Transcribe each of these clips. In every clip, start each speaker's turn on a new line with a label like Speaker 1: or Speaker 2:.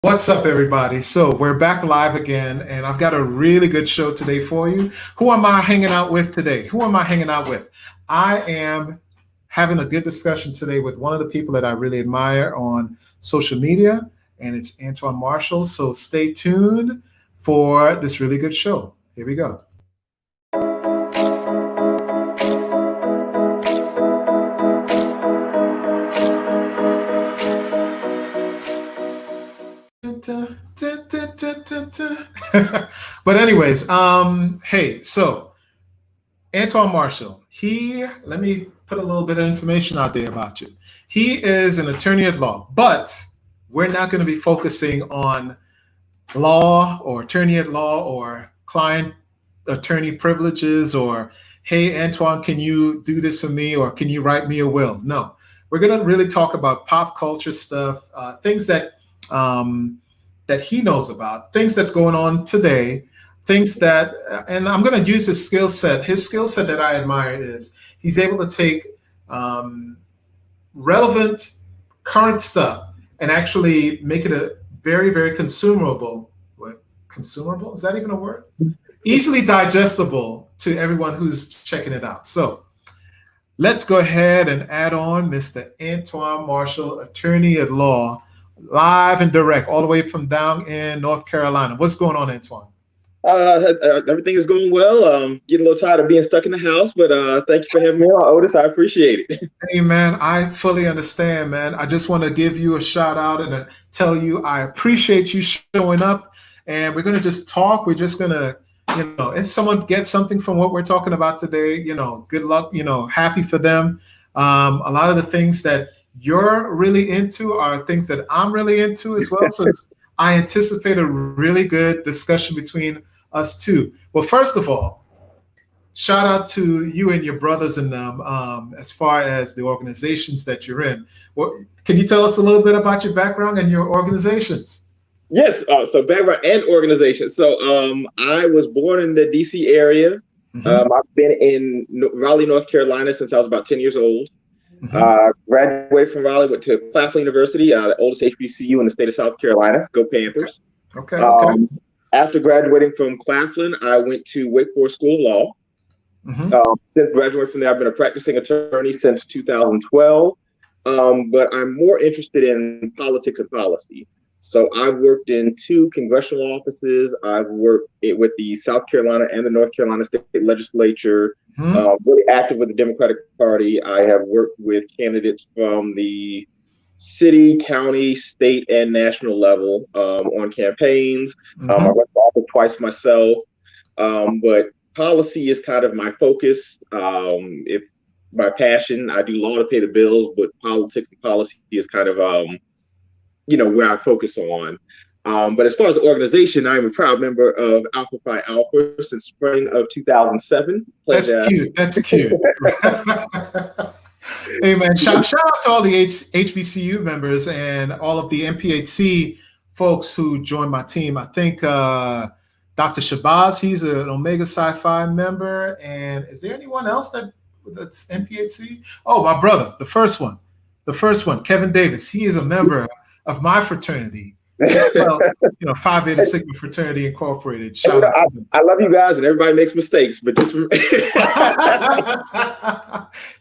Speaker 1: What's up, everybody? So we're back live again, and I've got a really good show today for you. Who am I hanging out with today? Who am I hanging out with? I am having a good discussion today with one of the people that I really admire on social media, and it's Antoine Marshall. So stay tuned for this really good show. Here we go. But anyways, hey, so Antoine Marshall, let me put a little bit of information out there about you. He is an attorney at law, but we're not going to be focusing on law or attorney at law or client attorney privileges or, hey, Antoine, can you do this for me or can you write me a will? No, we're going to really talk about pop culture stuff, things that that he knows about, things that's going on today, things that, and I'm going to use his skill set. His skill set that I admire is he's able to take relevant current stuff and actually make it a very, very consumable. What, consumable? Is that even a word? Easily digestible to everyone who's checking it out. So let's go ahead and add on Mr. Antoine Marshall, attorney at law, live and direct, all the way from down in North Carolina. What's going on, Antoine?
Speaker 2: Everything is going well. Getting a little tired of being stuck in the house, but thank you for having me on, Otis. I appreciate it.
Speaker 1: Hey, man, I fully understand, man. I just want to give you a shout out and tell you I appreciate you showing up. And we're going to just talk. We're just going to, if someone gets something from what we're talking about today, good luck, happy for them. A lot of the things that you're really into are things that I'm really into as well. So I anticipate a really good discussion between us two. Well, first of all, shout out to you and your brothers in them as far as the organizations that you're in. Can you tell us a little bit about your background and your organizations?
Speaker 2: Yes, so background and organization. So I was born in the DC area. I've been in Raleigh, North Carolina since I was about 10 years old. Graduated from Raleigh, went to Claflin University, the oldest HBCU in the state of South Carolina. Go Panthers.
Speaker 1: Okay.
Speaker 2: After graduating from Claflin, I went to Wake Forest School of Law. Since graduating from there, I've been a practicing attorney since 2012, but I'm more interested in politics and policy. So I've worked in 2 congressional offices. I've worked with the South Carolina and the North Carolina state legislature, really active with the Democratic Party. I have worked with candidates from the city, county, state, and national level on campaigns. I went to office twice myself, but policy is kind of my focus. It's my passion. I do law to pay the bills, but politics and policy is kind of where I focus on. But as far as the organization, I'm a proud member of Alpha Phi Alpha since spring of 2007.
Speaker 1: That's cute. That's cute. Hey, man, shout out to all the HBCU members and all of the MPHC folks who joined my team. I think Dr. Shabazz, he's an Omega Psi-Phi member. And is there anyone else that's MPHC? Oh, my brother, the first one, Kevin Davis. He is a member of my fraternity. Well, Phi Beta Sigma Fraternity Incorporated. Shout out to them.
Speaker 2: I love you guys, and everybody makes mistakes, but just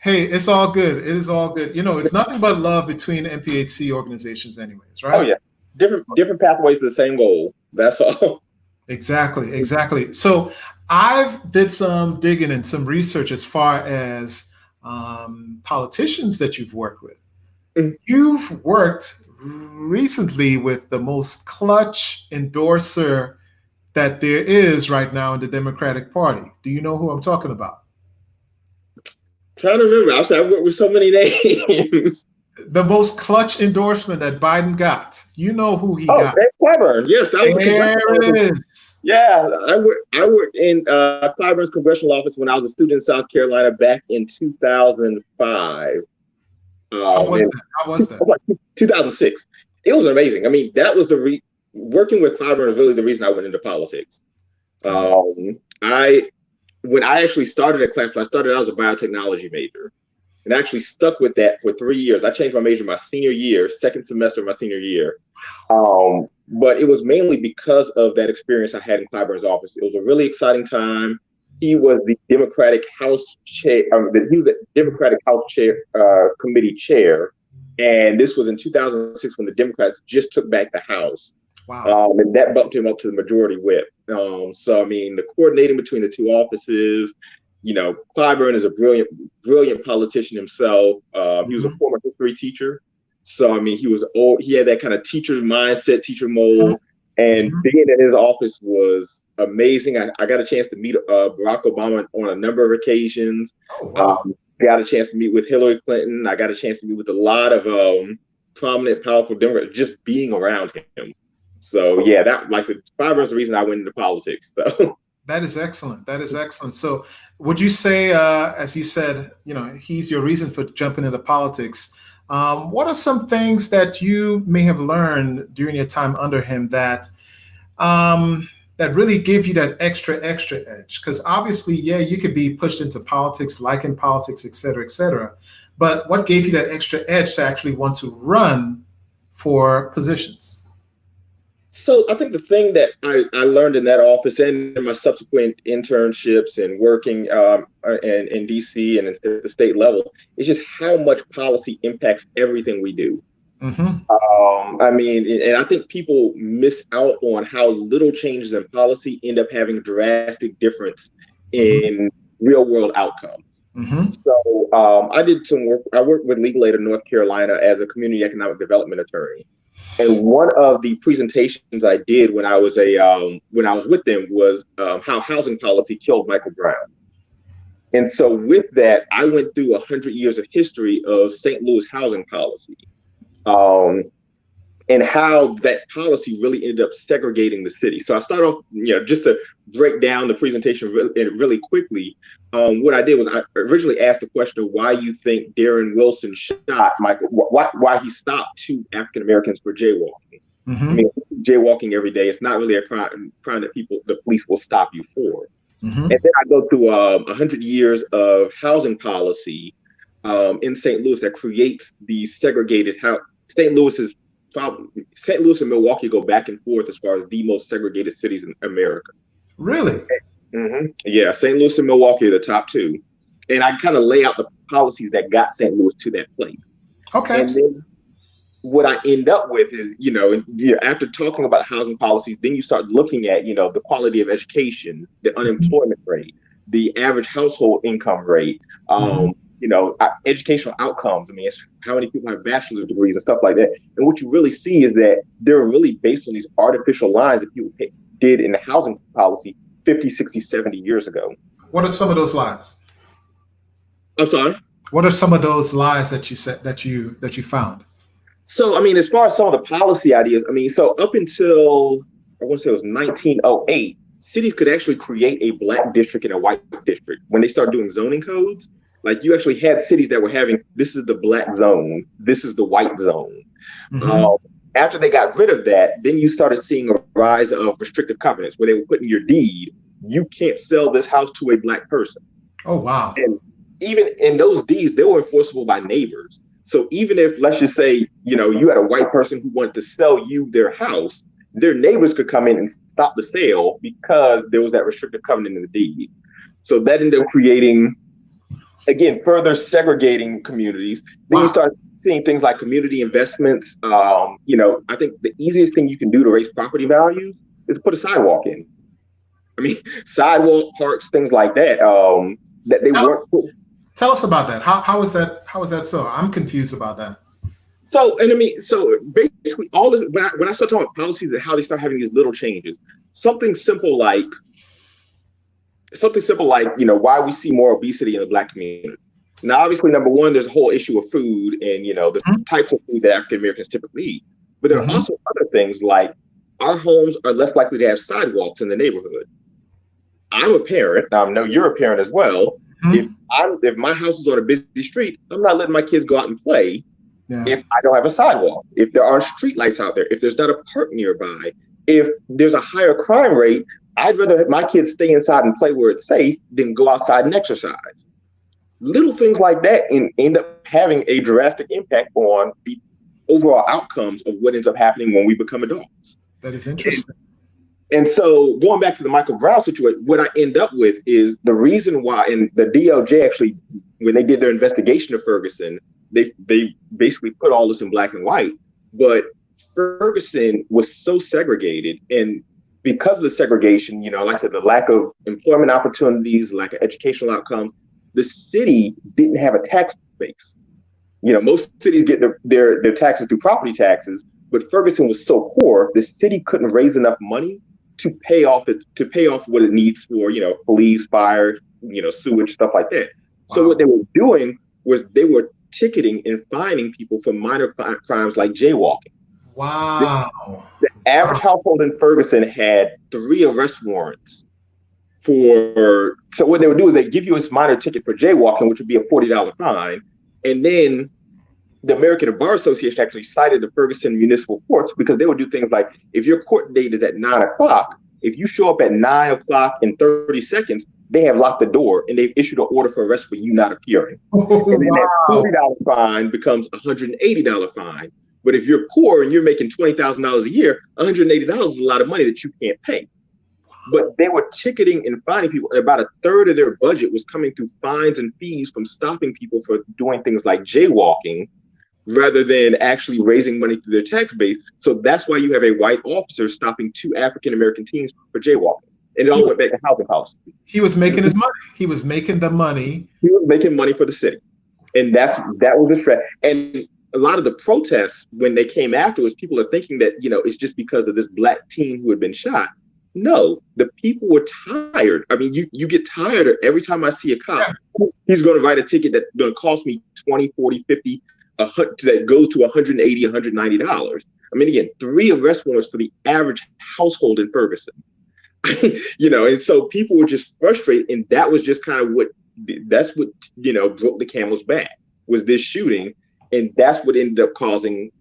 Speaker 1: hey, it's all good. It is all good. It's nothing but love between MPHC organizations, anyways, right?
Speaker 2: Oh yeah, different pathways to the same goal. That's all.
Speaker 1: Exactly. So I've did some digging and some research as far as politicians that you've worked with. You've worked recently with the most clutch endorser that there is right now in the Democratic Party. Do you know who I'm talking about?
Speaker 2: Trying to remember. I've worked with so many names.
Speaker 1: The most clutch endorsement that Biden got. You know who he got.
Speaker 2: Clyburn. Yes, that was
Speaker 1: there it is.
Speaker 2: Yeah, I worked in Clyburn's congressional office when I was a student in South Carolina back in 2005.
Speaker 1: How was that?
Speaker 2: 2006. It was amazing. I mean, that was working with Clyburn is really the reason I went into politics. When I actually started at Claflin, I started out as a biotechnology major and actually stuck with that for 3 years. I changed my major my senior year, second semester of my senior year. But it was mainly because of that experience I had in Clyburn's office. It was a really exciting time. He was the Democratic House chair. He was the Democratic House chair committee chair, and this was in 2006 when the Democrats just took back the House.
Speaker 1: Wow.
Speaker 2: And that bumped him up to the majority whip. So I mean, the coordinating between the two offices. Clyburn is a brilliant politician himself. He was a former history teacher. So, I mean, he had that kind of teacher mindset, teacher mold, and being in his office was amazing. I got a chance to meet Barack Obama on a number of occasions.
Speaker 1: Oh, wow.
Speaker 2: Got a chance to meet with Hillary Clinton. I got a chance to meet with a lot of prominent, powerful Democrats just being around him. So, yeah, that, like I said, Clyburn's the reason I went into politics. So.
Speaker 1: That is excellent. That is excellent. So would you say, as you said, he's your reason for jumping into politics? What are some things that you may have learned during your time under him that really give you that extra edge? Because obviously, yeah, you could be pushed into politics, liking politics, et cetera, et cetera. But what gave you that extra edge to actually want to run for positions?
Speaker 2: So I think the thing that I learned in that office and in my subsequent internships and working in DC and at the state level is just how much policy impacts everything we do. I mean, and I think people miss out on how little changes in policy end up having a drastic difference in real world outcome. So I did some work. I worked with Legal Aid of North Carolina as a community economic development attorney. And one of the presentations I did when I was with them was how housing policy killed Michael Brown. And so with that, I went through 100 years of history of St. Louis housing policy, and how that policy really ended up segregating the city. So I start off, just to break down the presentation really quickly. What I did was I originally asked the question of why you think Darren Wilson shot Michael, why he stopped 2 African Americans for jaywalking. I mean, jaywalking every day. It's not really a crime that the police will stop you for. And then I go through 100 years of housing policy in St. Louis that creates the segregated house. St. Louis and Milwaukee go back and forth as far as the most segregated cities in America.
Speaker 1: Really?
Speaker 2: Yeah, St. Louis and Milwaukee are the top 2. And I kind of lay out the policies that got St. Louis to that place. Okay. And then what I end up with is, after talking about housing policies, then you start looking at, the quality of education, the unemployment rate, the average household income rate, educational outcomes. I mean, it's how many people have bachelor's degrees and stuff like that. And what you really see is that they're really based on these artificial lines that people did in the housing policy 50, 60, 70 years ago.
Speaker 1: What are some of those lies?
Speaker 2: I'm sorry?
Speaker 1: What are some of those lies that you said that you found?
Speaker 2: So, I mean, as far as some of the policy ideas, I mean, so up until, I want to say it was 1908, cities could actually create a black district and a white district. When they started doing zoning codes, like you actually had cities that were having, this is the black zone, this is the white zone. After they got rid of that, then you started seeing a rise of restrictive covenants where they were putting in your deed, you can't sell this house to a black person.
Speaker 1: Oh, wow.
Speaker 2: And even in those deeds, they were enforceable by neighbors. So even if, let's just say, you had a white person who wanted to sell you their house, their neighbors could come in and stop the sale because there was that restrictive covenant in the deed. So that ended up creating, again, further segregating communities. Then you start seeing things like community investments. I think the easiest thing you can do to raise property values is to put a sidewalk in. I mean, sidewalk, parks, things like that, that they weren't put.
Speaker 1: Tell us about that. How is that so? I'm confused about that.
Speaker 2: So basically all this, when I start talking about policies and how they start having these little changes, something simple like, why we see more obesity in the Black community. Now, obviously, number one, there's a whole issue of food and, the types of food that African Americans typically eat. But there are also other things like our homes are less likely to have sidewalks in the neighborhood. I'm a parent. Now, I know you're a parent as well. If my house is on a busy street, I'm not letting my kids go out and play if I don't have a sidewalk, if there aren't street lights out there, if there's not a park nearby, if there's a higher crime rate, I'd rather have my kids stay inside and play where it's safe than go outside and exercise. Little things like that end up having a drastic impact on the overall outcomes of what ends up happening when we become adults.
Speaker 1: That is interesting.
Speaker 2: And so going back to the Michael Brown situation, what I end up with is the reason why, and the DOJ actually, when they did their investigation of Ferguson, they basically put all this in black and white. But Ferguson was so segregated, and because of the segregation, like I said, the lack of employment opportunities, lack of educational outcomes, the city didn't have a tax base. Most cities get their taxes through property taxes, but Ferguson was so poor, the city couldn't raise enough money to pay off what it needs for, police, fire, sewage, stuff like that. Wow. So what they were doing was they were ticketing and fining people for minor crimes like jaywalking.
Speaker 1: Wow.
Speaker 2: The average household in Ferguson had 3 arrest warrants so what they would do is they give you a minor ticket for jaywalking, which would be a $40 fine. And then the American Bar Association actually cited the Ferguson municipal courts because they would do things like, if your court date is at 9:00, if you show up at 9:00 and 30 seconds, they have locked the door and they've issued an order for arrest for you not appearing. And then that $40 fine becomes a $180 fine. But if you're poor and you're making $20,000 a year, $180 is a lot of money that you can't pay. But they were ticketing and fining people, and about a third of their budget was coming through fines and fees from stopping people for doing things like jaywalking, rather than actually raising money through their tax base. So that's why you have a white officer stopping 2 African-American teens for jaywalking. And it all went back to housing policy.
Speaker 1: He was making his money. He was making the money.
Speaker 2: He was making money for the city. And that was the threat. And a lot of the protests, when they came afterwards, people are thinking that, it's just because of this black teen who had been shot. No, the people were tired. I mean, you get tired of every time I see a cop, he's going to write a ticket that's going to cost me $20, $40, $50, that goes to $180, $190. I mean, again, 3 arrest warrants for the average household in Ferguson. And so people were just frustrated. And that was just kind of what broke the camel's back, was this shooting. And that's what ended up causing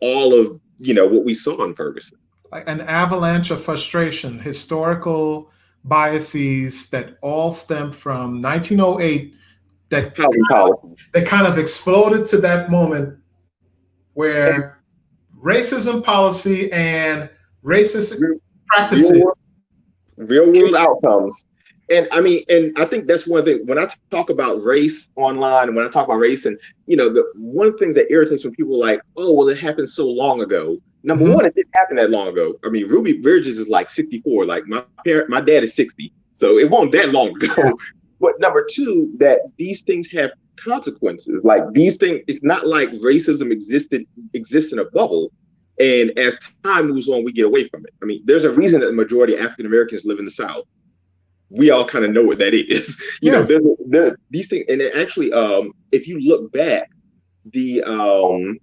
Speaker 2: all of, what we saw in Ferguson.
Speaker 1: An avalanche of frustration, historical biases that all stem from 1908 that kind of exploded to that moment where racism policy and racist practices.
Speaker 2: Real world outcomes. And I think that's one thing when I talk about race online, and when I talk about race, and one of the things that irritates when people are like, oh, well, it happened so long ago. Number one, it didn't happen that long ago. I mean, Ruby Bridges is like 64. Like my dad is 60, so it wasn't that long ago. Yeah. But number two, that these things have consequences. Like these things, it's not like racism exists in a bubble, and as time moves on, we get away from it. I mean, there's a reason that the majority of African Americans live in the South. We all kind of know what that is. There's these things, and actually, if you look back, the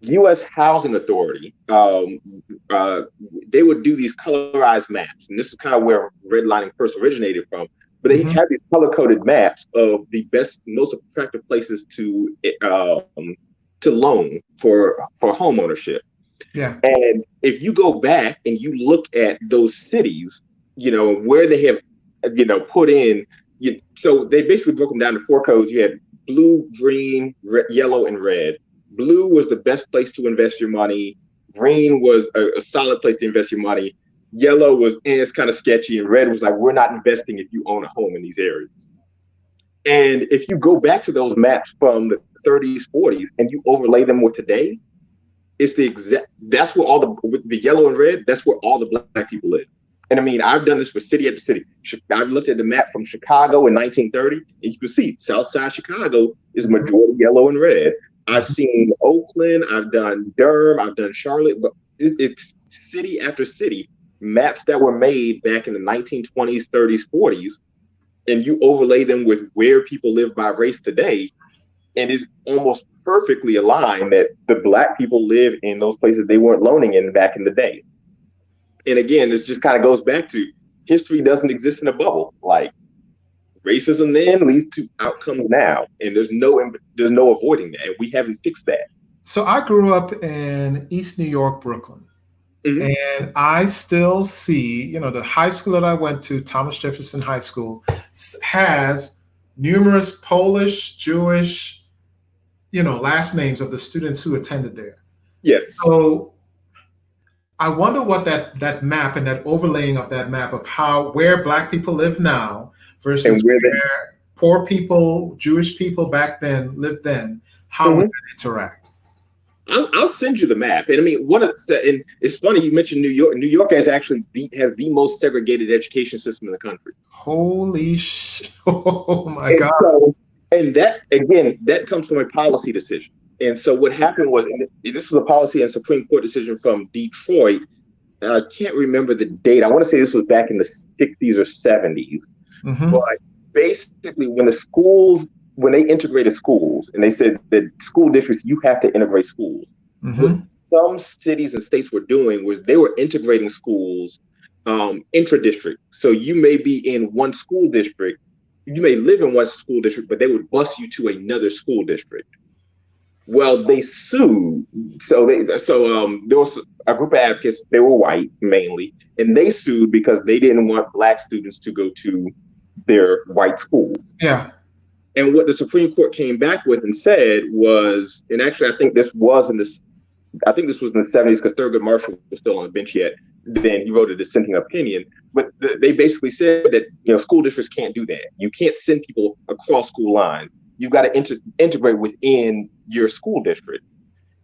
Speaker 2: U.S. Housing Authority, they would do these colorized maps, and this is kind of where redlining first originated from. But they have these color-coded maps of the best, most attractive places to loan for home ownership.
Speaker 1: Yeah.
Speaker 2: And if you go back and you look at those cities, where they have, put in, so they basically broke them down to 4 codes. You had blue, green, yellow, and red. Blue was the best place to invest your money. Green was a solid place to invest your money. Yellow was, it's kind of sketchy. And red was like, we're not investing if you own a home in these areas. And if you go back to those maps from the 30s, 40s, and you overlay them with today, it's that's where with the yellow and red, that's where all the black people live. And I mean, I've done this for city after city. I've looked at the map from Chicago in 1930, and you can see Southside Chicago is majority yellow and red. I've seen Oakland, I've done Durham, I've done Charlotte, but it's city after city, maps that were made back in the 1920s, 30s, 40s, and you overlay them with where people live by race today, and it's almost perfectly aligned that the black people live in those places they weren't loaning in back in the day. And again, this just kind of goes back to history doesn't exist in a bubble. Like racism then leads to outcomes now, and there's no avoiding that. And we haven't fixed that.
Speaker 1: So I grew up in East New York, Brooklyn. And I still see, the high school that I went to, Thomas Jefferson High School, has numerous Polish, Jewish, last names of the students who attended there.
Speaker 2: Yes.
Speaker 1: So I wonder what that map and that overlaying of that map of where Black people live now versus where poor people, Jewish people back then lived then, how would that interact?
Speaker 2: I'll send you the map. And I mean, and it's funny you mentioned New York. New York has the most segregated education system in the country.
Speaker 1: Holy shit! Oh my God!
Speaker 2: And that again, that comes from a policy decision. And so what happened was, and this was a policy and Supreme Court decision from Detroit. I can't remember the date. I want to say this was back in the 60s or 70s. But basically, when they integrated schools, and they said that school districts, you have to integrate schools. What some cities and states were doing was they were integrating schools intra-district. So you may be in one school district, you may live in one school district, but they would bus you to another school district. Well, they sued. So there was a group of advocates, they were white mainly, and they sued because they didn't want Black students to go to their white schools.
Speaker 1: Yeah.
Speaker 2: And what the Supreme Court came back with and said was, and actually I think this was in the 70s because Thurgood Marshall was still on the bench yet. Then he wrote a dissenting opinion, but they basically said that school districts can't do that. You can't send people across school lines. You've got to integrate within your school district.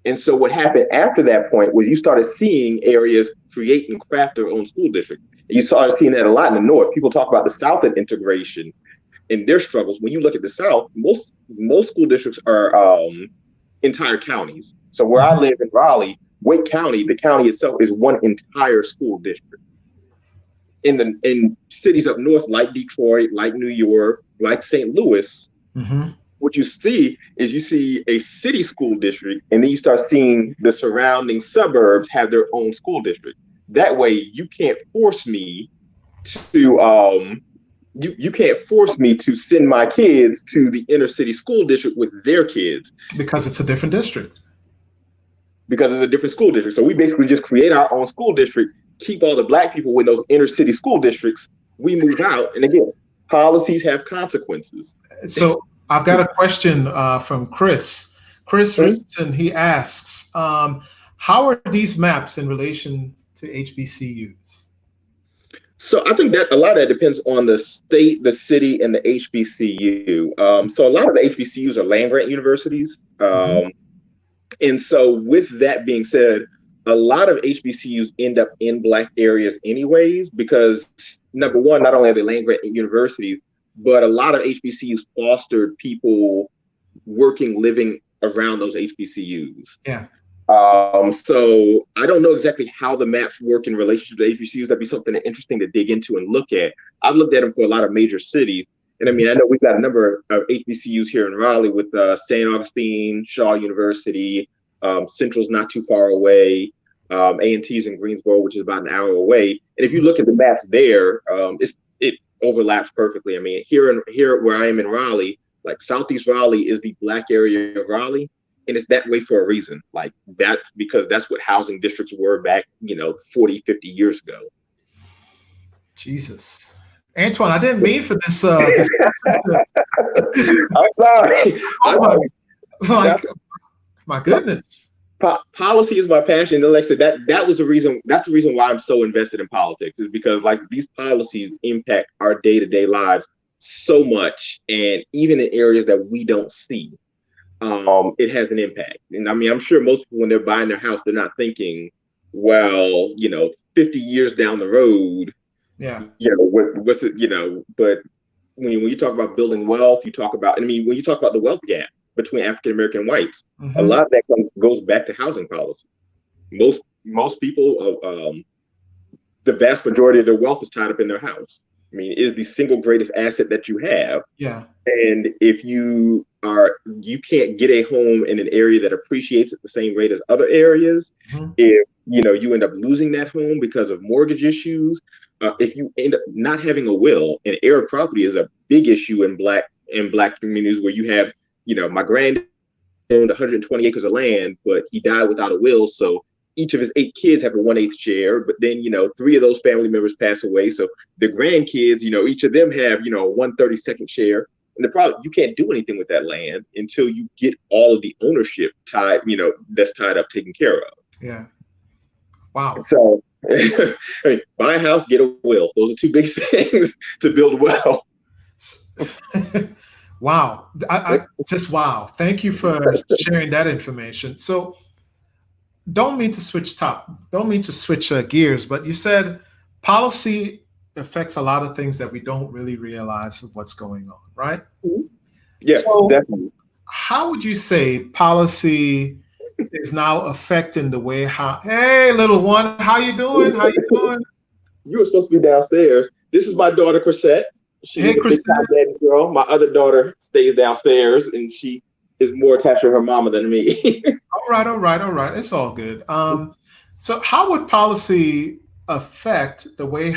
Speaker 2: And so what happened after that point was you started seeing areas create and craft their own school district. And you started seeing that a lot in the North. People talk about the South and integration and their struggles. When you look at the South, most school districts are entire counties. So where I live in Raleigh, Wake County, the county itself is one entire school district. In cities up north like Detroit, like New York, like St. Louis, what you see is a city school district, and then you start seeing the surrounding suburbs have their own school district. That way, you can't force me to you can't force me to send my kids to the inner city school district with their kids
Speaker 1: because it's a different district.
Speaker 2: Because it's a different school district. So we basically just create our own school district, keep all the Black people in those inner city school districts. We move out, and again, policies have consequences.
Speaker 1: So I've got a question from Chris. Chris Richardson, he asks, how are these maps in relation to HBCUs?
Speaker 2: So I think that a lot of that depends on the state, the city, and the HBCU. So a lot of the HBCUs are land-grant universities. And so with that being said, a lot of HBCUs end up in Black areas anyways, because number one, not only are they land-grant universities, but a lot of HBCUs fostered people living around those HBCUs.
Speaker 1: Yeah.
Speaker 2: So I don't know exactly how the maps work in relationship to HBCUs. That'd be something interesting to dig into and look at. I've looked at them for a lot of major cities. And I mean, I know we've got a number of HBCUs here in Raleigh with St. Augustine, Shaw University, Central's not too far away, A&T's in Greensboro, which is about an hour away. And if you look at the maps there, it overlaps perfectly. I mean, here where I am in Raleigh, like Southeast Raleigh is the Black area of Raleigh. And it's that way for a reason, like that, because that's what housing districts were back, 40, 50 years ago.
Speaker 1: Jesus. Antoine, I didn't mean for this.
Speaker 2: I'm sorry.
Speaker 1: My goodness.
Speaker 2: Policy is my passion. And like I said, that was the reason. That's the reason why I'm so invested in politics, is because like these policies impact our day-to-day lives so much, and even in areas that we don't see. It has an impact. And I mean, I'm sure most people, when they're buying their house, they're not thinking, well, 50 years down the road, what's it, but when you talk about building wealth, when you talk about the wealth gap between African-American and whites, a lot of that goes back to housing policy. Most people, the vast majority of their wealth is tied up in their house. I mean, it is the single greatest asset that you have.
Speaker 1: Yeah.
Speaker 2: And if you can't get a home in an area that appreciates at the same rate as other areas, if you end up losing that home because of mortgage issues, if you end up not having a will, and heir property is a big issue in black communities, where you have, my granddad owned 120 acres of land, but he died without a will, so each of his 8 kids have a 1/8 share, but then, 3 of those family members pass away. So the grandkids, each of them have, a 1/32 share. And the problem, you can't do anything with that land until you get all of the ownership that's tied up, taken care of.
Speaker 1: Yeah. Wow.
Speaker 2: So I mean, buy a house, get a will. Those are two big things to build wealth.
Speaker 1: Wow. I just wow. Thank you for sharing that information. So don't mean to switch gears, but you said policy affects a lot of things that we don't really realize of what's going on, right?
Speaker 2: Yes,
Speaker 1: So
Speaker 2: definitely.
Speaker 1: how would you say policy is now affecting the way hey, little one, how you doing? How you doing?
Speaker 2: You were supposed to be downstairs. This is my daughter, Chrisette. She
Speaker 1: Hey,
Speaker 2: is a big
Speaker 1: Chrisette.
Speaker 2: time daddy girl. My other daughter stays downstairs, and she is more attached to her mama than me.
Speaker 1: All right. It's all good. So how would policy affect the way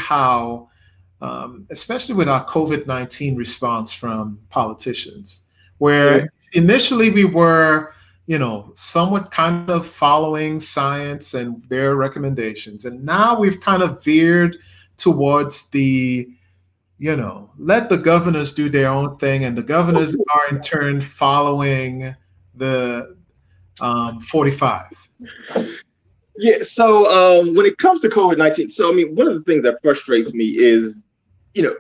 Speaker 1: especially with our COVID-19 response from politicians, where initially we were, somewhat kind of following science and their recommendations. And now we've kind of veered towards let the governors do their own thing. And the governors are in turn following the 45.
Speaker 2: Yeah, so when it comes to COVID-19, so I mean, one of the things that frustrates me is,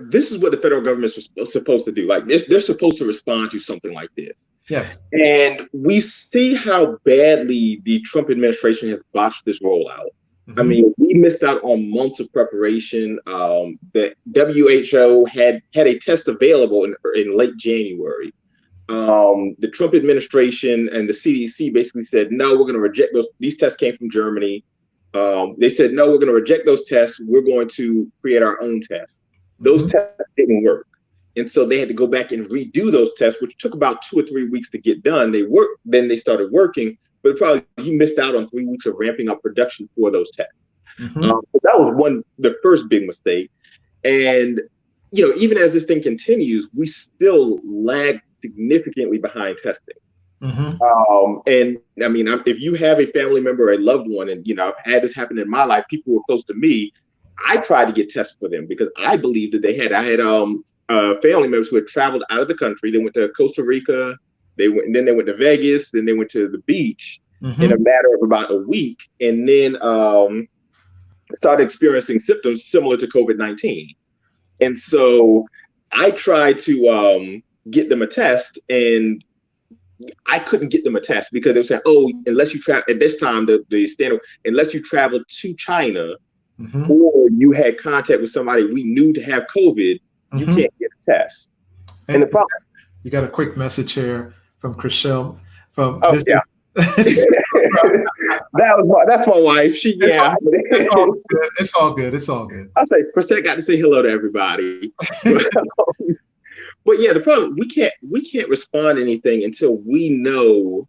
Speaker 2: this is what the federal government is supposed to do. Like they're supposed to respond to something like this.
Speaker 1: Yes.
Speaker 2: And we see how badly the Trump administration has botched this rollout. Mm-hmm. I mean, we missed out on months of preparation. The WHO had a test available in late January. The Trump administration and the CDC basically said, no, we're going to reject those. These tests came from Germany. They said, no, we're going to reject those tests. We're going to create our own tests. Those tests didn't work. And so they had to go back and redo those tests, which took about 2 or 3 weeks to get done. They worked, then they started working, but probably you missed out on 3 weeks of ramping up production for those tests. So that was the first big mistake. And, even as this thing continues, we still lag significantly behind testing. And I mean, if you have a family member or a loved one, and, I've had this happen in my life, people who were close to me, I tried to get tests for them because I believed that I had family members who had traveled out of the country. They went to Costa Rica, and then they went to Vegas, then they went to the beach in a matter of about a week, and then started experiencing symptoms similar to COVID-19. And so I tried to get them a test, and I couldn't get them a test because they were saying, oh, unless you travel at this time, the standard, unless you traveled to China or you had contact with somebody we knew to have COVID, you can't get a test. And the problem,
Speaker 1: you got a quick message here from Chrishele.
Speaker 2: That's my wife.
Speaker 1: It's all good.
Speaker 2: I'll say Chrisette got to say hello to everybody. But yeah, the problem, we can't respond to anything until we know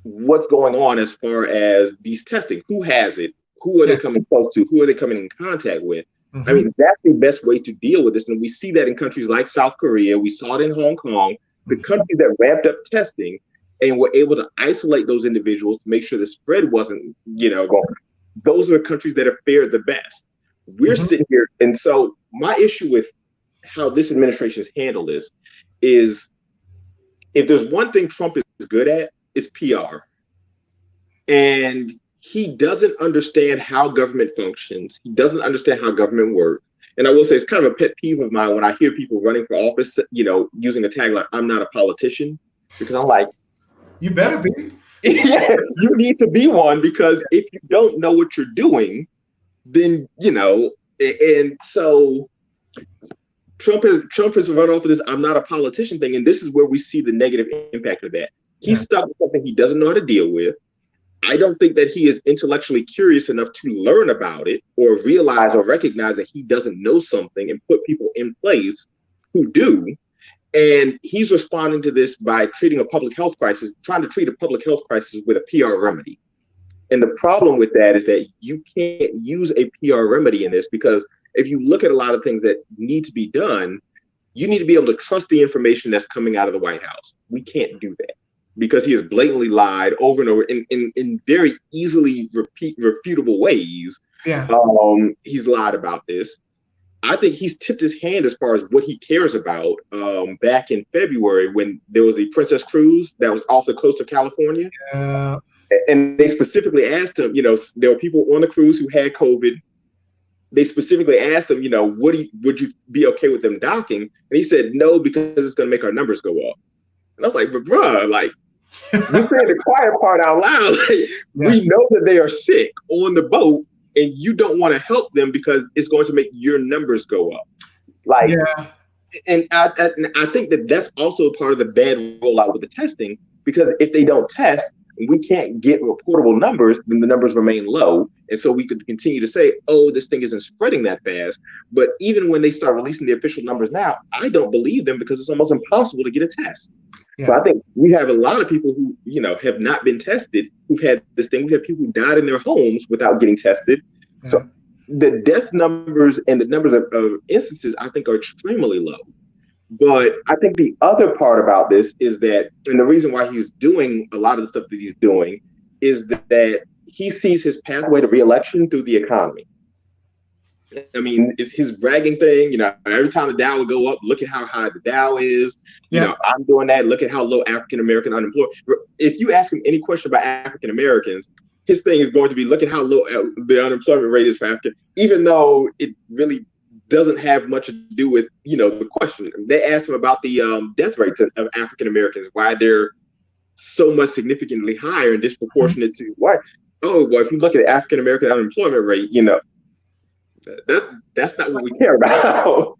Speaker 2: what's going on as far as these testing. Who has it? Who are they coming close to? Who are they coming in contact with? I mean, that's the best way to deal with this. And we see that in countries like South Korea. We saw it in Hong Kong, the countries that ramped up testing and were able to isolate those individuals to make sure the spread wasn't, going. Those are the countries that have fared the best. We're sitting here. And so my issue with how this administration has handled this is, if there's one thing Trump is good at, it's PR. And he doesn't understand how government functions. He doesn't understand how government works. And I will say it's kind of a pet peeve of mine when I hear people running for office, using a tagline, "I'm not a politician," because I'm like,
Speaker 1: you better be.
Speaker 2: Yeah, you need to be one, because if you don't know what you're doing, then, and so Trump has run off of this "I'm not a politician" thing. And this is where we see the negative impact of that. He's stuck with something he doesn't know how to deal with. I don't think that he is intellectually curious enough to learn about it or realize or recognize that he doesn't know something and put people in place who do. And he's responding to this by trying to treat a public health crisis with a PR remedy. And the problem with that is that you can't use a PR remedy in this, because if you look at a lot of things that need to be done, you need to be able to trust the information that's coming out of the White House. We can't do that, because he has blatantly lied over and over in very easily refutable ways.
Speaker 1: Yeah.
Speaker 2: He's lied about this. I think he's tipped his hand as far as what he cares about back in February, when there was the Princess cruise that was off the coast of California. And they specifically asked him, there were people on the cruise who had COVID. They specifically asked him, would you be okay with them docking? And he said, no, because it's going to make our numbers go up. And I was like, but bruh, like, you said the quiet part out loud. Like, we know that they are sick on the boat, and you don't want to help them because it's going to make your numbers go up. Like, and I think that that's also part of the bad rollout with the testing, because if they don't test, and we can't get reportable numbers, then the numbers remain low. And so we could continue to say, oh, this thing isn't spreading that fast. But even when they start releasing the official numbers now, I don't believe them because it's almost impossible to get a test. So I think we have a lot of people who, have not been tested, who've had this thing. We have people who died in their homes without getting tested. So the death numbers and the numbers of instances, I think, are extremely low. But I think the other part about this is that, and the reason why he's doing a lot of the stuff that he's doing is that he sees his pathway to re-election through the economy. I mean, it's his bragging thing. Every time the Dow would go up, look at how high the Dow is. I'm doing that. Look at how low African-American unemployment. If you ask him any question about African-Americans, his thing is going to be, look at how low the unemployment rate is for African, even though it really doesn't have much to do with, the question. They asked him about the death rates of African Americans, why they're so much significantly higher and disproportionate to white. Oh, well, if you look at the African American unemployment rate, that's not what we care about.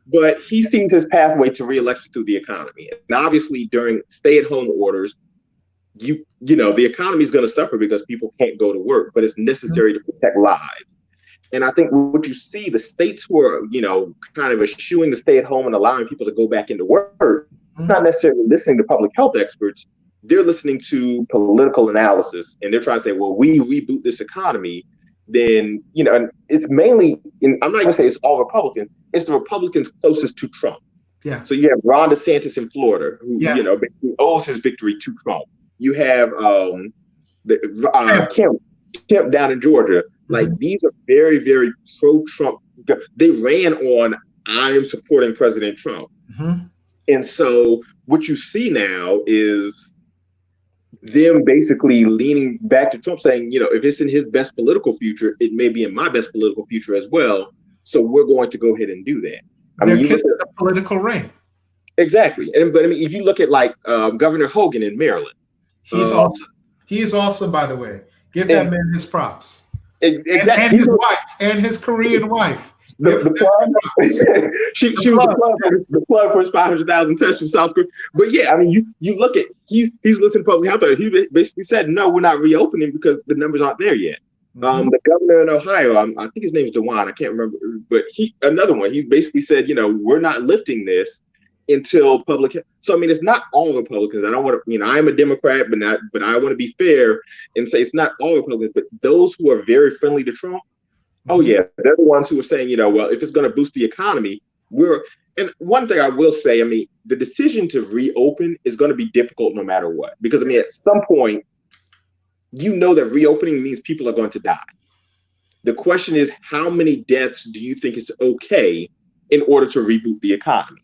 Speaker 2: But he sees his pathway to re-election through the economy. And obviously, during stay-at-home orders, the economy is going to suffer because people can't go to work, but it's necessary to protect lives. And I think what you see, the states who are, kind of eschewing the stay at home and allowing people to go back into work, not necessarily listening to public health experts, they're listening to political analysis. And they're trying to say, well, we reboot this economy, then, and it's mainly, I'm not going to say it's all Republicans, it's the Republicans closest to Trump. Yeah. So you have Ron DeSantis in Florida, who, basically owes his victory to Trump. You have Kemp down in Georgia. Like, these are very, very pro-Trump. They ran on, I am supporting President Trump. And so what you see now is them basically leaning back to Trump, saying, if it's in his best political future, it may be in my best political future as well. So we're going to go ahead and do that.
Speaker 1: They're kissing the political ring.
Speaker 2: Exactly. But if you look at Governor Hogan in Maryland.
Speaker 1: He's awesome. He's awesome, by the way. Give that man his props.
Speaker 2: Exactly.
Speaker 1: And his wife, and his Korean wife.
Speaker 2: She was the plug for his 500,000 tests from South Korea. But yeah, I mean, you look at, he's listening to public health. He basically said, no, we're not reopening because the numbers aren't there yet. The governor in Ohio, I think his name is DeWine, I can't remember, but another one, he basically said, we're not lifting this until public health. So I mean, it's not all Republicans. I don't want to, I am a Democrat, but I want to be fair and say it's not all Republicans, but those who are very friendly to Trump, oh yeah, they're the ones who are saying, well, if it's going to boost the economy, and one thing I will say, I mean, the decision to reopen is going to be difficult no matter what, because I mean, at some point, that reopening means people are going to die. The question is, how many deaths do you think is okay in order to reboot the economy?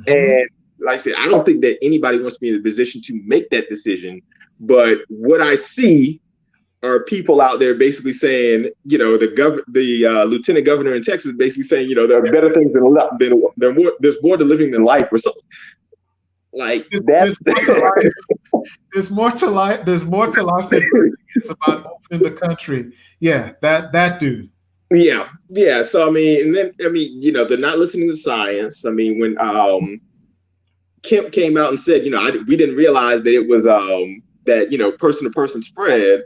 Speaker 2: And like I said, I don't think that anybody wants to be in a position to make that decision. But what I see are people out there basically saying, the lieutenant governor in Texas basically saying, there are better things there's more to living than life or something. Like there's
Speaker 1: more to life. There's more to life than it's about opening the country. Yeah, that dude.
Speaker 2: Yeah. So I mean, and then they're not listening to science. I mean, when Kemp came out and said, we didn't realize that it was that person to person spread.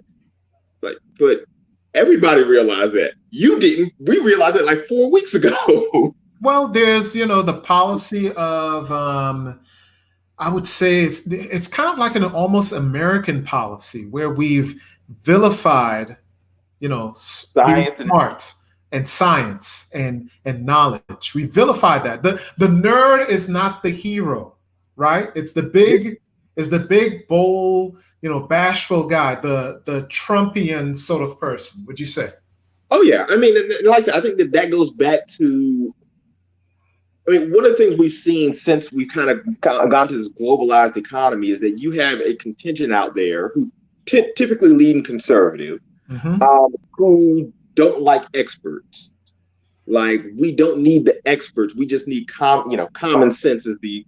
Speaker 2: But everybody realized that. You didn't. We realized it like 4 weeks ago.
Speaker 1: Well, there's the policy of I would say it's kind of like an almost American policy where we've vilified
Speaker 2: science
Speaker 1: smart and science and knowledge. We vilify that. The nerd is not the hero, right? It's the big bold, bashful guy, the Trumpian sort of person, would you say?
Speaker 2: Oh yeah. I mean, like I said, I think that goes back to, one of the things we've seen since we've kind of gone to this globalized economy is that you have a contingent out there who typically lean conservative, who don't like experts. Like, we don't need the experts. We just need common sense is the,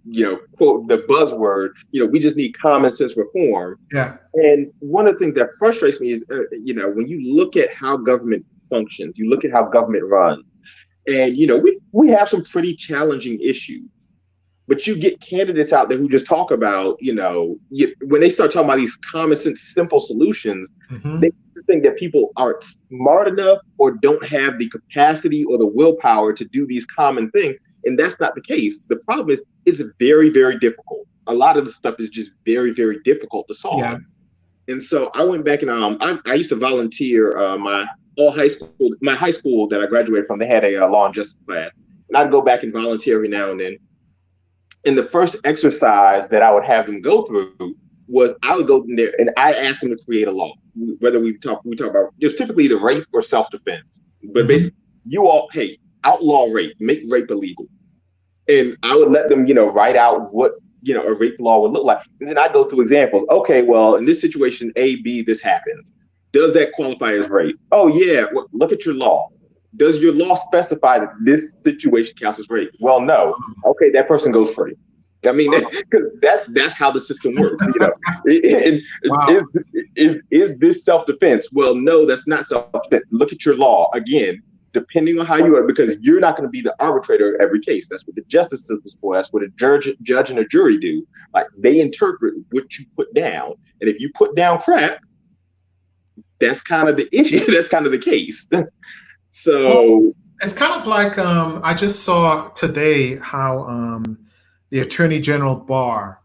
Speaker 2: quote, the buzzword. We just need common sense reform.
Speaker 1: Yeah.
Speaker 2: And one of the things that frustrates me is, when you look at how government functions, you look at how government runs, and, we have some pretty challenging issues. But you get candidates out there who just talk about, when they start talking about these common sense, simple solutions, they think that people aren't smart enough or don't have the capacity or the willpower to do these common things. And that's not the case. The problem is it's very, very difficult. A lot of the stuff is just very, very difficult to solve. Yeah. And so I went back and I used to volunteer my high school that I graduated from. They had a law and justice class. And I'd go back and volunteer every now and then. And the first exercise that I would have them go through was I would go in there and I asked them to create a law. Whether we talk about just typically either rape or self-defense. But basically, outlaw rape, make rape illegal. And I would let them, write out what, a rape law would look like. And then I go through examples. Okay, well, in this situation, A, B, this happens. Does that qualify as rape? Oh, yeah. Well, look at your law. Does your law specify that this situation counts as rape? Well, no. Okay, that person goes free. I mean, that's how the system works. Wow. Is this self-defense? Well, no, that's not self-defense. Look at your law again. Depending on how you are, because you're not going to be the arbitrator of every case. That's what the justice system is for. That's what a judge and a jury do. Like, they interpret what you put down, and if you put down crap, that's kind of the issue. That's kind of the case. So
Speaker 1: it's kind of like I just saw today how the Attorney General Barr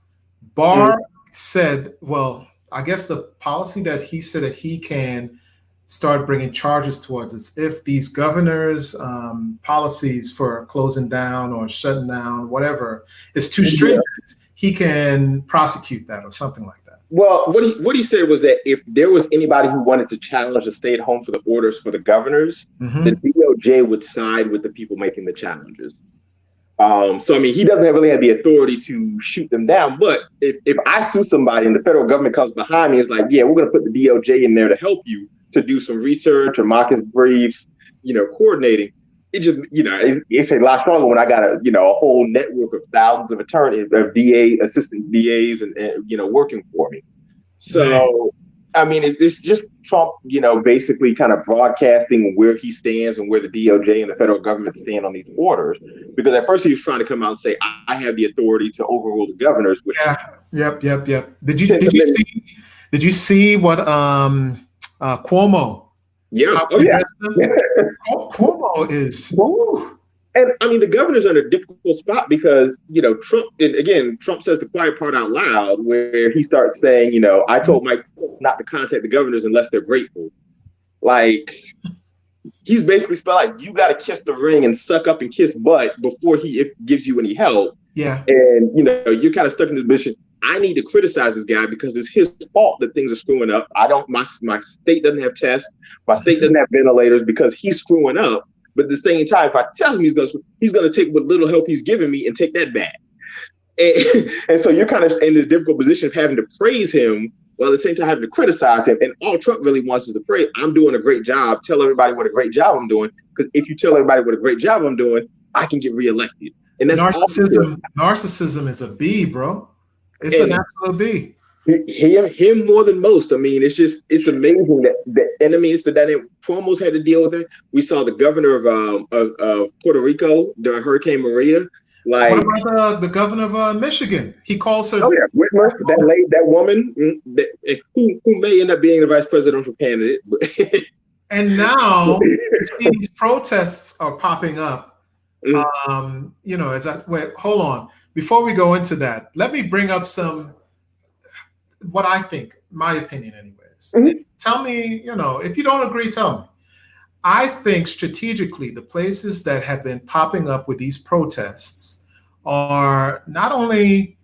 Speaker 1: said, well, I guess the policy that he said that he can start bringing charges towards is if these governors' policies for closing down or shutting down, whatever, is too stringent, he can prosecute that or something like that.
Speaker 2: Well, what he said was that if there was anybody who wanted to challenge the stay at home for the orders for the governors, the DOJ would side with the people making the challenges. So, I mean, he doesn't really have the authority to shoot them down. But if I sue somebody and the federal government comes behind me, it's like, yeah, we're going to put the DOJ in there to help you to do some research or mock his briefs, coordinating. It just, it's a lot stronger when I got a whole network of thousands of attorneys, of assistant DAs, and working for me. So, I mean, it's just Trump, basically kind of broadcasting where he stands and where the DOJ and the federal government stand on these orders. Because at first he was trying to come out and say, I have the authority to overrule the governors. Which
Speaker 1: Yep. Did you see what Cuomo?
Speaker 2: Yeah.
Speaker 1: Cuomo is.
Speaker 2: Woo. And I mean, the governor's in a difficult spot because, Trump, and again, Trump says the quiet part out loud where he starts saying, I told Mike not to contact the governors unless they're grateful. Like, he's basically spelled like, you got to kiss the ring and suck up and kiss butt before he gives you any help.
Speaker 1: Yeah.
Speaker 2: And, you're kind of stuck in this mission. I need to criticize this guy because it's his fault that things are screwing up. My state doesn't have tests. My state doesn't have ventilators because he's screwing up. But at the same time, if I tell him he's going to take what little help he's giving me and take that back. And so you're kind of in this difficult position of having to praise him while at the same time having to criticize him. And all Trump really wants is to praise. I'm doing a great job. Tell everybody what a great job I'm doing. Because if you tell everybody what a great job I'm doing, I can get reelected. And that's
Speaker 1: narcissism is a B, bro. It's an absolute B.
Speaker 2: Him more than most. I mean, it's amazing that enemies that Cuomo's had to deal with it. We saw the governor of Puerto Rico during Hurricane Maria. Like,
Speaker 1: what about the governor of Michigan? He calls her.
Speaker 2: Oh yeah, Whitmer, that woman who may end up being the vice presidential candidate.
Speaker 1: And now these protests are popping up. Wait, hold on. Before we go into that, let me bring up what I think, my opinion anyways. Tell me, if you don't agree, tell me. I think strategically, the places that have been popping up with these protests are not only,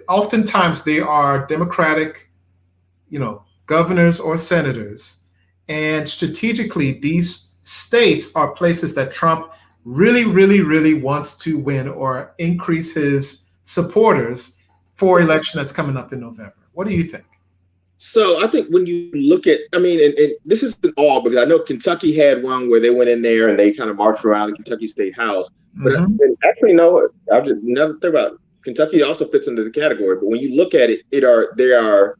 Speaker 1: oftentimes they are Democratic, governors or senators. And strategically, these states are places that Trump really, really, really wants to win or increase his supporters for election that's coming up in November. What do you think?
Speaker 2: So I think when you look at, I mean, and this isn't all, because I know Kentucky had one where they went in there and they kind of marched around the Kentucky State House. But actually, no, I just never think about it. Kentucky also fits into the category. But when you look at it, there are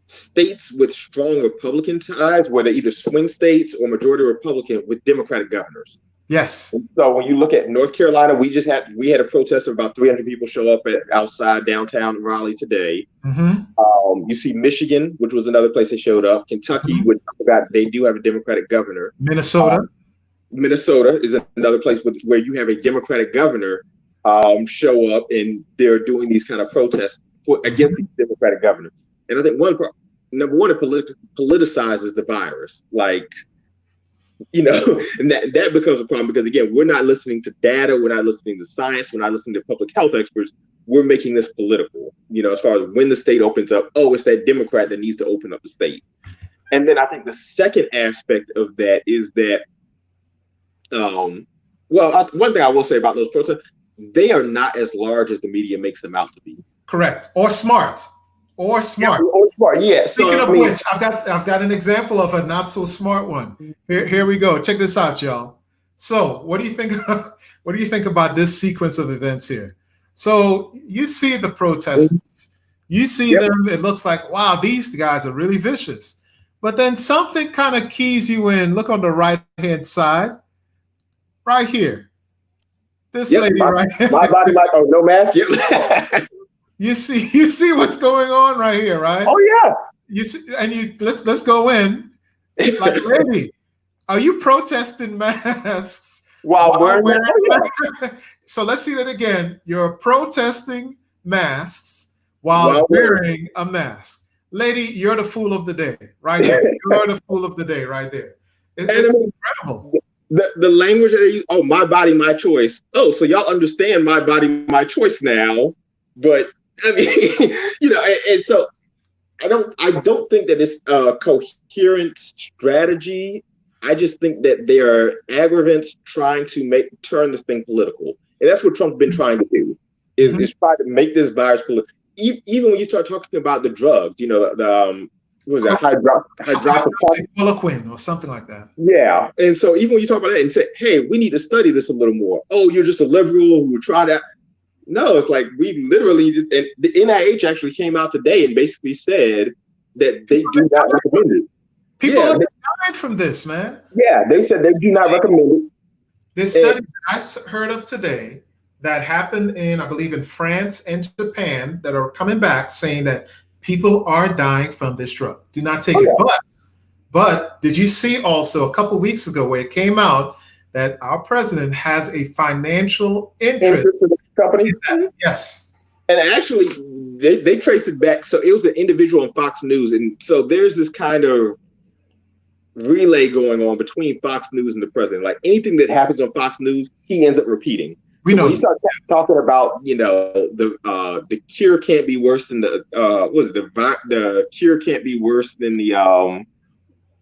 Speaker 2: states with strong Republican ties, where they're either swing states or majority Republican with Democratic governors.
Speaker 1: Yes.
Speaker 2: And so when you look at North Carolina, we had a protest of about 300 people show up outside downtown Raleigh today. You see Michigan, which was another place they showed up. Kentucky, which I forgot, they do have a Democratic governor.
Speaker 1: Minnesota
Speaker 2: is another place where you have a Democratic governor show up, and they're doing these kind of protests against the Democratic governor. And I think number one, it politicizes the virus. Like, you know, and that becomes a problem, because again, we're not listening to data, we're not listening to science, we're not listening to public health experts. We're making this political, you know, as far as when the state opens up. Oh, it's that Democrat that needs to open up the state. And then I think the second aspect of that is that, one thing I will say about those protests, they are not as large as the media makes them out to be.
Speaker 1: Correct. Or smart. Or smart.
Speaker 2: Yeah.
Speaker 1: Speaking of which, I've got an example of a not so smart one. Here we go. Check this out, y'all. So, what do you think? What do you think about this sequence of events here? So you see the protesters, you see them. It looks like, wow, these guys are really vicious. But then something kind of keys you in. Look on the right-hand side, right here. This lady right here.
Speaker 2: My body, like, oh, no mask. Yep.
Speaker 1: You see what's going on right here, right?
Speaker 2: Oh yeah.
Speaker 1: You see, and let's go in. Like, lady, are you protesting masks
Speaker 2: while wearing
Speaker 1: So let's see that again. You're protesting masks while wearing a mask. Lady, you're the fool of the day, right there. You're the fool of the day right there. It's incredible.
Speaker 2: The language that they use, oh, my body, my choice. Oh, so y'all understand my body, my choice now. But I mean, you know, and so I don't think that it's a coherent strategy. I just think that they are aggravants trying to turn this thing political. And that's what Trump's been trying to do, is try to make this virus political. Even when you start talking about the drugs, you know, what was that,
Speaker 1: hydroxychloroquine or something like that.
Speaker 2: Yeah. And so even when you talk about that and say, hey, we need to study this a little more. Oh, you're just a liberal who would try that. No, it's like we literally just, and the NIH actually came out today and basically said that they do not recommend it.
Speaker 1: People have died from this, man.
Speaker 2: Yeah, they said they do not recommend it.
Speaker 1: This study that I heard of today that happened I believe in France and Japan, that are coming back saying that people are dying from this drug. Do not take it. Yeah. But did you see also a couple of weeks ago where it came out that our president has a financial interest
Speaker 2: in the company?
Speaker 1: Yes.
Speaker 2: And actually, they traced it back. So it was an individual on Fox News. And so there's this kind of relay going on between Fox News and the president. Like anything that happens on Fox News, he ends up repeating.
Speaker 1: We know.
Speaker 2: When you start talking about, you know, the cure can't be worse than the cure can't be worse than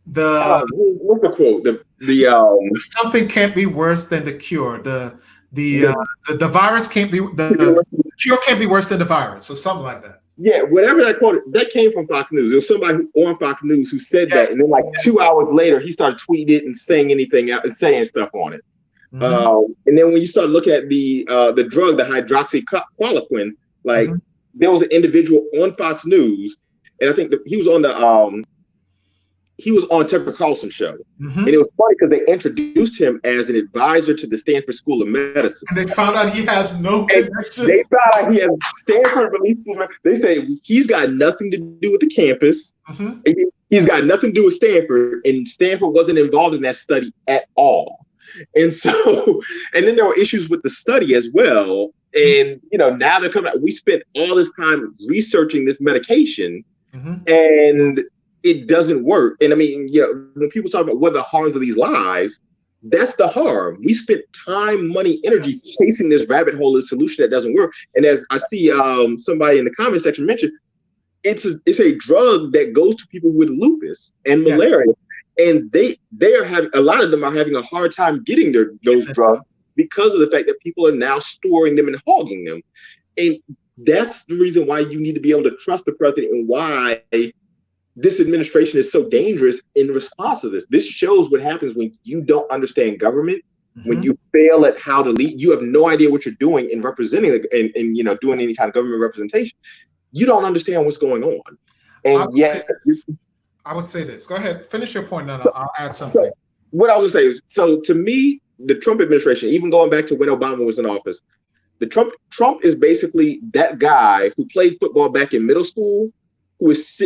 Speaker 2: what's the quote?
Speaker 1: Something can't be worse than the cure. The virus can't be the cure can't be worse than the virus, or something like that.
Speaker 2: Yeah, whatever that quote, that came from Fox News. There was somebody on Fox News who said that, and then like 2 hours later, he started tweeting it and saying stuff on it. And then when you start looking at the drug, the hydroxychloroquine, like there was an individual on Fox News, and I think he was on Tucker Carlson's show. And it was funny because they introduced him as an advisor to the Stanford School of Medicine.
Speaker 1: And they found out he has no connection.
Speaker 2: They found out he has Stanford released. They say he's got nothing to do with the campus. He's got nothing to do with Stanford, and Stanford wasn't involved in that study at all. And so, and then there were issues with the study as well. And, you know, now they're coming out. We spent all this time researching this medication, and it doesn't work. And I mean, you know, when people talk about what are the harms of these lies, that's the harm. We spent time, money, energy chasing this rabbit hole, this solution that doesn't work. And as I see somebody in the comment section mention, it's a drug that goes to people with lupus and malaria. And they are having, a lot of them are having a hard time getting those drugs because of the fact that people are now storing them and hogging them. And that's the reason why you need to be able to trust the president and why this administration is so dangerous in response to this. This shows what happens when you don't understand government, when you fail at how to lead. You have no idea what you're doing in representing and doing any kind of government representation. You don't understand what's going on. And
Speaker 1: I would say this. Go ahead, finish your point, and I'll add something.
Speaker 2: So what I was going to say is, so to me, the Trump administration, even going back to when Obama was in office, Trump is basically that guy who played football back in middle school, who is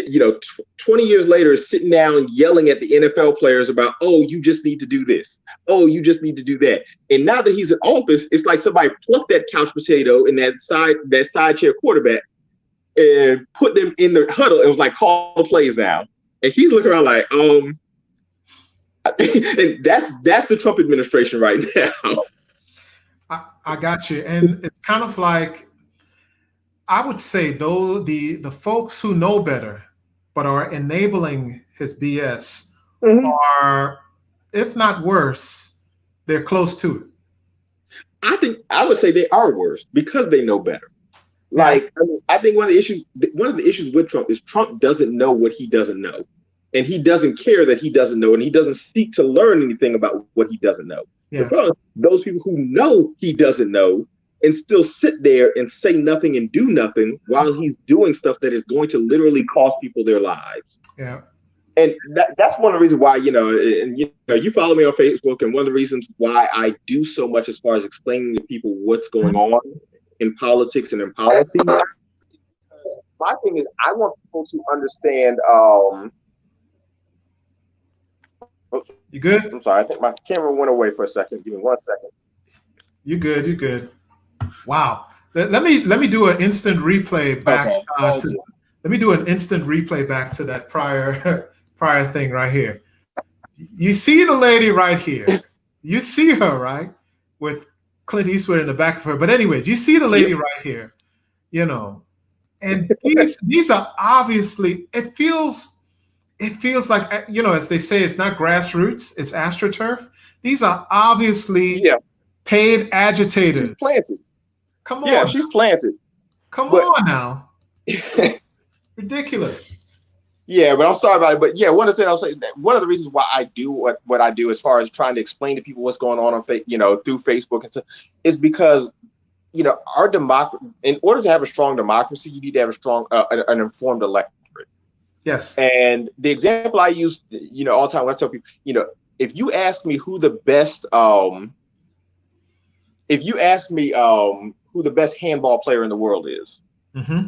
Speaker 2: 20 years later is sitting down yelling at the NFL players about, oh, you just need to do this. Oh, you just need to do that. And now that he's in office, it's like somebody plucked that couch potato and that side chair quarterback and put them in the huddle and was like, call the plays now. And he's looking around like, and that's the Trump administration right now.
Speaker 1: I got you. And it's kind of like, I would say, though, the folks who know better but are enabling his BS are, if not worse, they're close to it.
Speaker 2: I would say they are worse because they know better. Like, I think one of the issues with Trump is Trump doesn't know what he doesn't know. And he doesn't care that he doesn't know, and he doesn't seek to learn anything about what he doesn't know.
Speaker 1: Yeah.
Speaker 2: Because those people who know he doesn't know and still sit there and say nothing and do nothing while he's doing stuff that is going to literally cost people their lives.
Speaker 1: Yeah.
Speaker 2: And that's one of the reasons why, you follow me on Facebook, and one of the reasons why I do so much as far as explaining to people what's going on in politics and in policy. My thing is, I want people to understand.
Speaker 1: You good?
Speaker 2: I'm sorry. I think my camera went away for a second. Give me 1 second.
Speaker 1: You good? You good? Wow. Let me do an instant replay back.
Speaker 2: Okay.
Speaker 1: Let me do an instant replay back to that prior thing right here. You see the lady right here. You see her, right, with Clint Eastwood in the back of her. But anyways, you see the lady right here. And these are obviously. It feels like, as they say, it's not grassroots, it's astroturf. These are obviously paid agitators.
Speaker 2: She's planted.
Speaker 1: Come on.
Speaker 2: Yeah, she's planted.
Speaker 1: Come on now. Ridiculous.
Speaker 2: Yeah, but I'm sorry about it. But yeah, one of the things I'll say, one of the reasons why I do what I do as far as trying to explain to people what's going on through Facebook and stuff, is because our democracy. In order to have a strong democracy, you need to have a strong, an informed electorate.
Speaker 1: Yes.
Speaker 2: And the example I use, all the time when I tell people, if you ask me who the best, who the best handball player in the world is,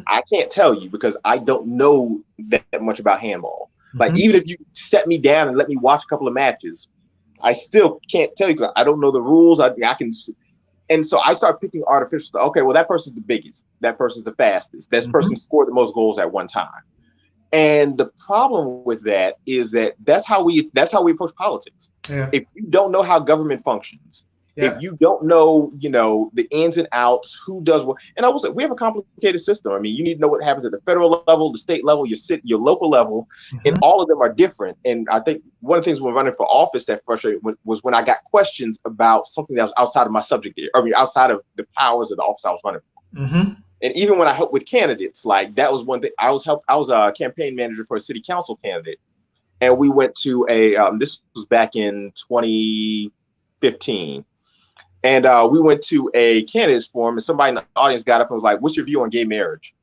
Speaker 2: I can't tell you because I don't know that much about handball. Like, even if you set me down and let me watch a couple of matches, I still can't tell you because I don't know the rules. I can. And so I start picking artificial. Okay, well, that person's the biggest. That person's the fastest. That person scored the most goals at one time. And the problem with that is that's how we approach politics.
Speaker 1: Yeah.
Speaker 2: If you don't know how government functions, if you don't know, the ins and outs, who does what, and I will say we have a complicated system. I mean, you need to know what happens at the federal level, the state level, your local level, and all of them are different. And I think one of the things when running for office that frustrated was when I got questions about something that was outside of my subject area, outside of the powers of the office I was running for. And even when I helped with candidates, like that was one thing. I was a campaign manager for a city council candidate, and we went to this was back in 2015, and we went to a candidates forum, and somebody in the audience got up and was like, "What's your view on gay marriage?"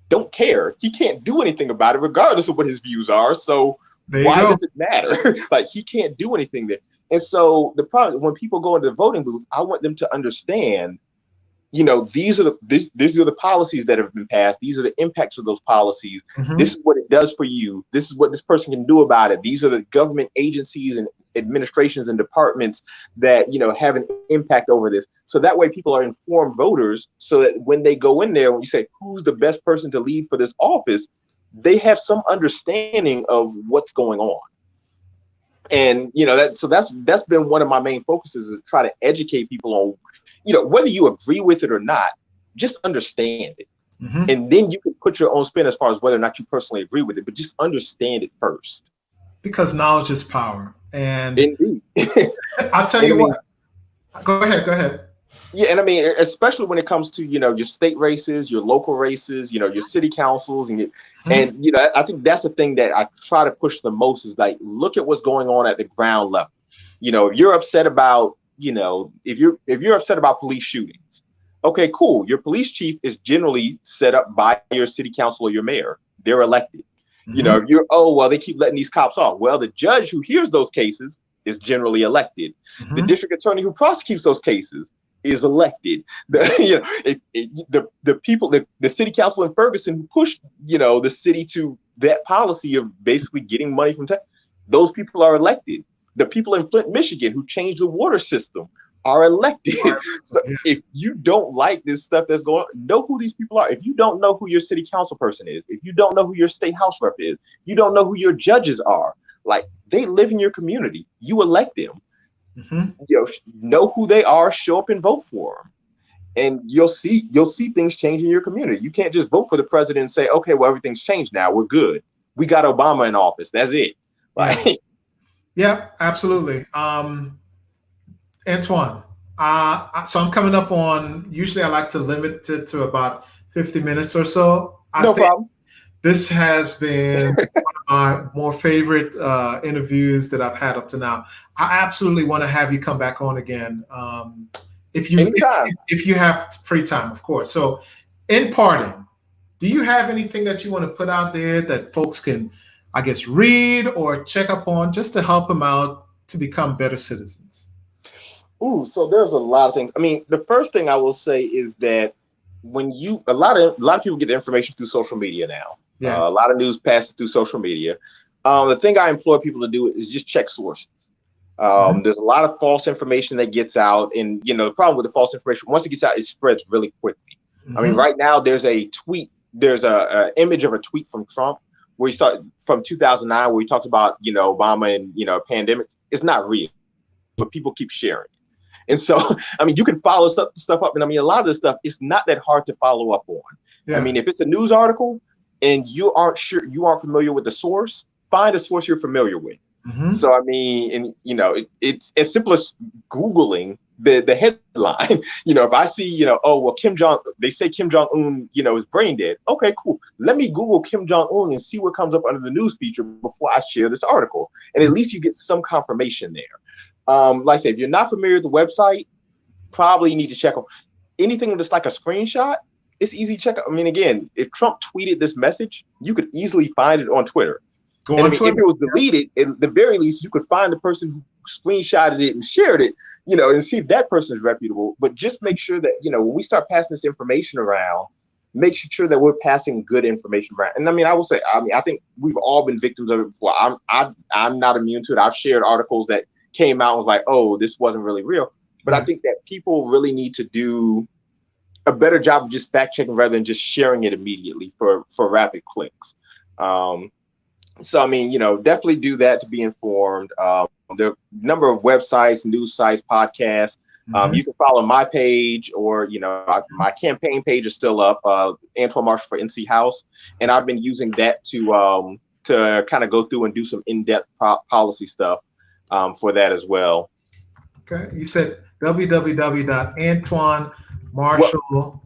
Speaker 2: Don't care. He can't do anything about it, regardless of what his views are. So why does it matter? Like, he can't do anything there. And so the problem when people go into the voting booth, I want them to understand. These are the policies that have been passed. These are the impacts of those policies. This is what it does for you. This is what this person can do about it. These are the government agencies and administrations and departments that, have an impact over this. So that way people are informed voters, so that when they go in there, when you say, who's the best person to lead for this office, they have some understanding of what's going on. And, that's been one of my main focuses, is to try to educate people on, whether you agree with it or not, just understand it. And then you can put your own spin as far as whether or not you personally agree with it, but just understand it first.
Speaker 1: Because knowledge is power. And
Speaker 2: indeed.
Speaker 1: I'll tell you what. Go ahead.
Speaker 2: Yeah, and I mean, especially when it comes to, your state races, your local races, your city councils,
Speaker 1: Mhm.
Speaker 2: I think that's the thing that I try to push the most is like, look at what's going on at the ground level. If you're upset about, if you're upset about police shootings, okay, cool. Your police chief is generally set up by your city council or your mayor. They're elected.
Speaker 1: Mhm.
Speaker 2: If you're, oh, well, they keep letting these cops off. Well, the judge who hears those cases is generally elected. The
Speaker 1: Mhm.
Speaker 2: district attorney who prosecutes those cases is elected. The people, the city council in Ferguson who pushed, the city to that policy of basically getting money from tax, those people are elected. The people in Flint, Michigan who changed the water system are elected. So
Speaker 1: Yes.
Speaker 2: if you don't like this stuff that's going on, know who these people are. If you don't know who your city council person is, if you don't know who your state house rep is, you don't know who your judges are, like they live in your community, you elect them.
Speaker 1: Mhm.
Speaker 2: Know who they are, show up and vote for them, and you'll see things change in your community. You can't just vote for the president and say, okay, well, everything's changed now, we're good, we got Obama in office, that's it.
Speaker 1: Yeah.
Speaker 2: Like,
Speaker 1: Yeah, absolutely. Antoine, so I'm coming up on, usually I like to limit it to about 50 minutes or so. I
Speaker 2: no
Speaker 1: think
Speaker 2: problem.
Speaker 1: this has been one of my more favorite interviews that I've had up to now. I absolutely want to have you come back on again. If you
Speaker 2: Anytime.
Speaker 1: if you have free time, of course. So, in parting, do you have anything that you want to put out there that folks can, I guess, read or check up on just to help them out to become better citizens?
Speaker 2: Ooh, so there's a lot of things. I mean, the first thing I will say is that when you a lot of people get the information through social media now.
Speaker 1: Yeah.
Speaker 2: A lot of news passes through social media. The thing I implore people to do is just check sources.
Speaker 1: Mhm.
Speaker 2: There's a lot of false information that gets out, and the problem with the false information, once it gets out, it spreads really quickly. I mean,
Speaker 1: Mhm.
Speaker 2: right now there's a image of a tweet from Trump where he started from 2009 where he talked about Obama and pandemics. It's not real, but people keep sharing. And so, I mean, you can follow stuff up. And I mean, a lot of this stuff, it's not that hard to follow up on. I
Speaker 1: Yeah.
Speaker 2: mean, if it's a news article and you aren't familiar with the source, find a source you're familiar with.
Speaker 1: Mhm.
Speaker 2: So, I mean, and it's as simple as Googling the headline. If I see, oh, well, they say Kim Jong-un, is brain dead. Okay, cool. Let me Google Kim Jong-un and see what comes up under the news feature before I share this article. And at least you get some confirmation there. Like I said, if you're not familiar with the website, probably need to check on anything that's like a screenshot. It's easy to check. I mean, again, if Trump tweeted this message, you could easily find it on Twitter.
Speaker 1: Go
Speaker 2: And I
Speaker 1: on
Speaker 2: mean, if
Speaker 1: Twitter.
Speaker 2: it was deleted, at the very least, you could find the person who screenshotted it and shared it, and see if that person is reputable. But just make sure that, when we start passing this information around, make sure that we're passing good information around. And I mean, I will say, I think we've all been victims of it before. I'm not immune to it. I've shared articles that came out and was like, oh, this wasn't really real. But I
Speaker 1: Yeah.
Speaker 2: think that people really need to do a better job of just fact checking rather than just sharing it immediately for rapid clicks. So, I mean, definitely do that to be informed. There are a number of websites, news sites, podcasts.
Speaker 1: Mhm.
Speaker 2: You can follow my page or, my campaign page is still up, Antoine Marshall for NC House. And I've been using that to kind of go through and do some in-depth policy stuff for that as well.
Speaker 1: Okay. You said
Speaker 2: Well,
Speaker 1: www.antoinemarshall.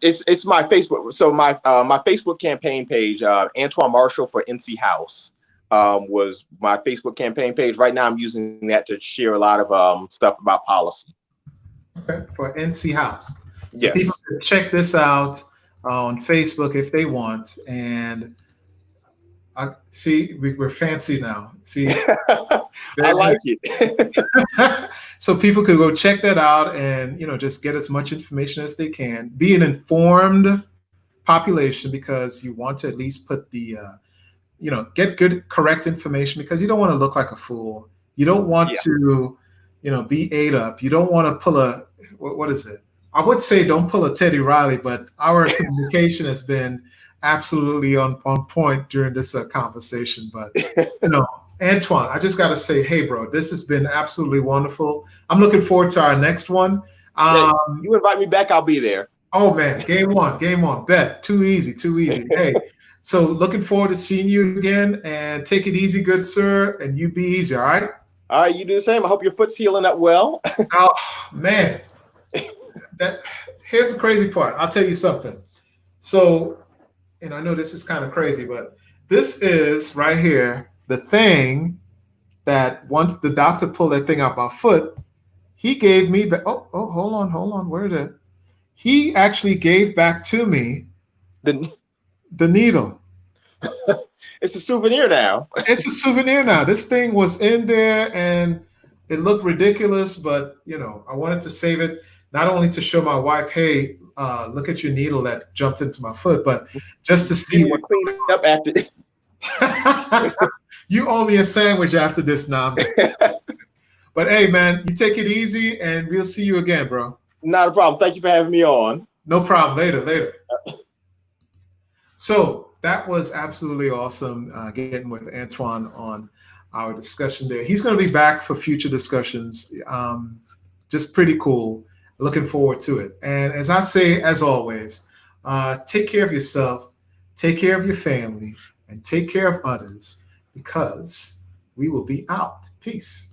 Speaker 2: it's my Facebook. So my Facebook campaign page, Antoine Marshall for NC House, was my Facebook campaign page. Right now, I'm using that to share a lot of stuff about policy.
Speaker 1: Okay. For NC House. So people
Speaker 2: Yes,
Speaker 1: can check this out on Facebook if they want. And I see we're fancy now. See,
Speaker 2: I like it.
Speaker 1: so people could go check that out and just get as much information as they can. Be an informed population because you want to at least put the get good correct information because you don't want to look like a fool. You don't want
Speaker 2: Yeah,
Speaker 1: to be ate up. You don't want to pull a what is it? I would say don't pull a Teddy Riley, but our communication has been absolutely on point during this conversation. But Antoine, I just got to say, hey, bro, this has been absolutely wonderful. I'm looking forward to our next one.
Speaker 2: yeah.
Speaker 1: Um,
Speaker 2: You invite me back, I'll be there.
Speaker 1: oh man, game on, bet, too easy, too easy. Hey, so looking forward to seeing you again, and take it easy, good sir, and you be easy, all right?
Speaker 2: All right, you do the same. I hope your foot's healing up well.
Speaker 1: Oh man, Here's the crazy part. I'll tell you something. So, and I know this is kind of crazy, but this is right here the thing that once the doctor pulled that thing out my foot, he gave me back. Oh, hold on. Where is it? He actually gave back to me the needle.
Speaker 2: It's a souvenir now.
Speaker 1: It's a souvenir now. This thing was in there and it looked ridiculous, but I wanted to save it not only to show my wife, hey, look at your needle that jumped into my foot, but just to see what
Speaker 2: clean up after.
Speaker 1: You owe me a sandwich after this now. But hey, man, you take it easy, and we'll see you again, bro.
Speaker 2: Not a problem. Thank you for having me on.
Speaker 1: No problem. Later. So that was absolutely awesome getting with Antoine on our discussion there. He's going to be back for future discussions. Just pretty cool. Looking forward to it. And as I say, as always, take care of yourself, take care of your family, and take care of others, because we will be out. Peace.